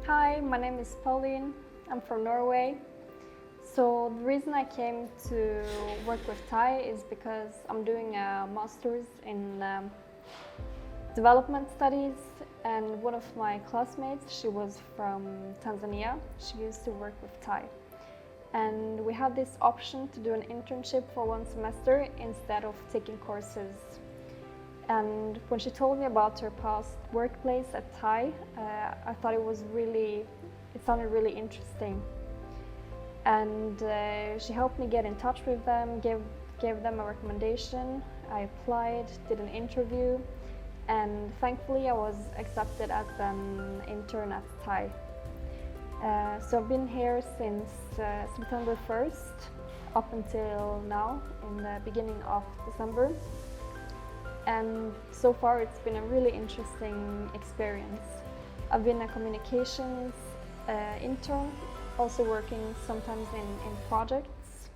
Hi, my name is Pauline. I'm from Norway. So the reason I came to work with Thai is because I'm doing a master's in development studies, and one of my classmates, she was from Tanzania. She used to work with Thai. And we had this option to do an internship for one semester instead of taking courses. And when she told me about her past workplace at Thai, I thought it sounded really interesting. And she helped me get in touch with them, gave them a recommendation. I applied, did an interview, and thankfully I was accepted as an intern at Thai. So I've been here since September 1st up until now, in the beginning of December. And so far it's been a really interesting experience. I've been a communications intern, also working sometimes in projects.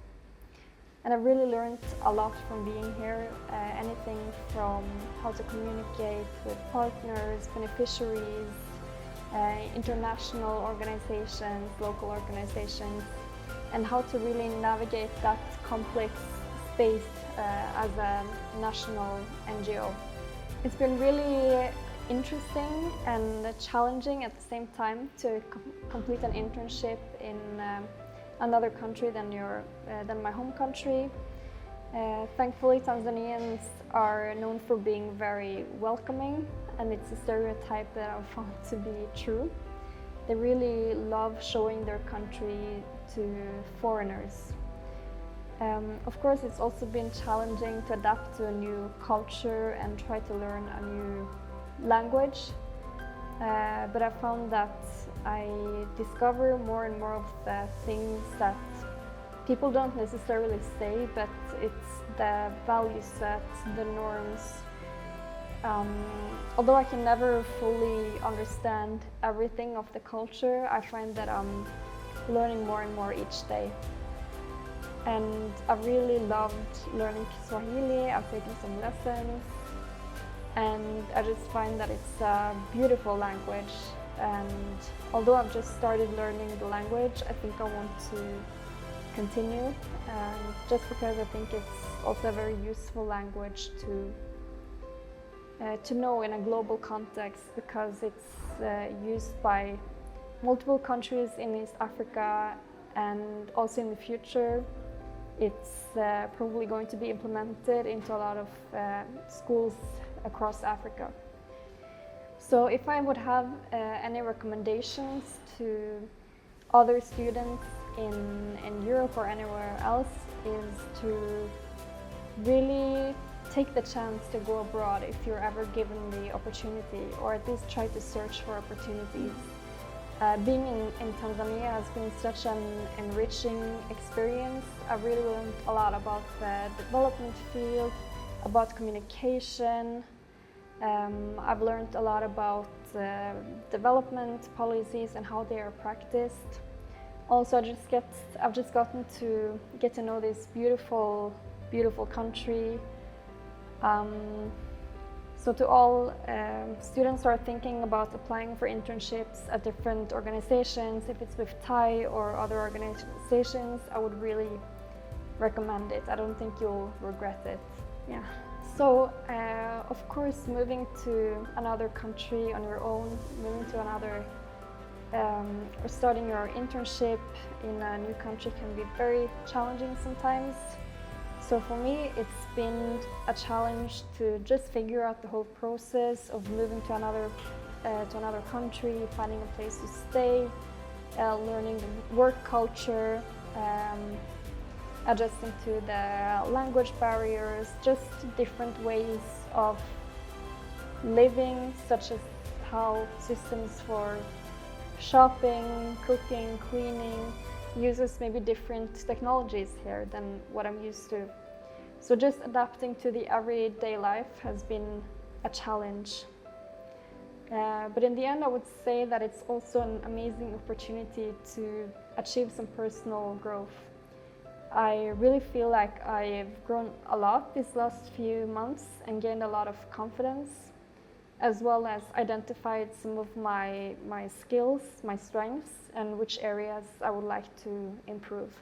And I've really learned a lot from being here, anything from how to communicate with partners, beneficiaries, international organizations, local organizations, and how to really navigate that complex space as a national NGO. It's been really interesting and challenging at the same time to complete an internship in another country than my home country. Thankfully, Tanzanians are known for being very welcoming, and it's a stereotype that I've found to be true. They really love showing their country to foreigners. Of course, it's also been challenging to adapt to a new culture and try to learn a new language. But I found that I discover more and more of the things that people don't necessarily say, but it's the value set, the norms. Although I can never fully understand everything of the culture, I find that I'm learning more and more each day. And I really loved learning Swahili. I've taken some lessons, and I just find that it's a beautiful language. And although I've just started learning the language, I think I want to continue, just because I think it's also a very useful language to know in a global context, because it's used by multiple countries in East Africa, and also in the future it's probably going to be implemented into a lot of schools across Africa. So if I would have any recommendations to other students in Europe or anywhere else, is to really take the chance to go abroad if you're ever given the opportunity, or at least try to search for opportunities. Being in Tanzania has been such an enriching experience. I've really learned a lot about the development field, about communication. I've learned a lot about development policies and how they are practiced. Also, I've just gotten to get to know this beautiful, beautiful country. So to all students who are thinking about applying for internships at different organizations, if it's with Thai or other organizations, I would really recommend it. I don't think you'll regret it. Yeah. So of course, moving to another country on your own, moving to another or starting your internship in a new country can be very challenging sometimes. So for me, it's been a challenge to just figure out the whole process of moving to another country, finding a place to stay, learning the work culture, adjusting to the language barriers, just different ways of living, such as how systems for shopping, cooking, cleaning uses maybe different technologies here than what I'm used to. So just adapting to the everyday life has been a challenge. But in the end, I would say that it's also an amazing opportunity to achieve some personal growth. I really feel like I've grown a lot these last few months and gained a lot of confidence. as well as identified some of my skills, my strengths, and which areas I would like to improve.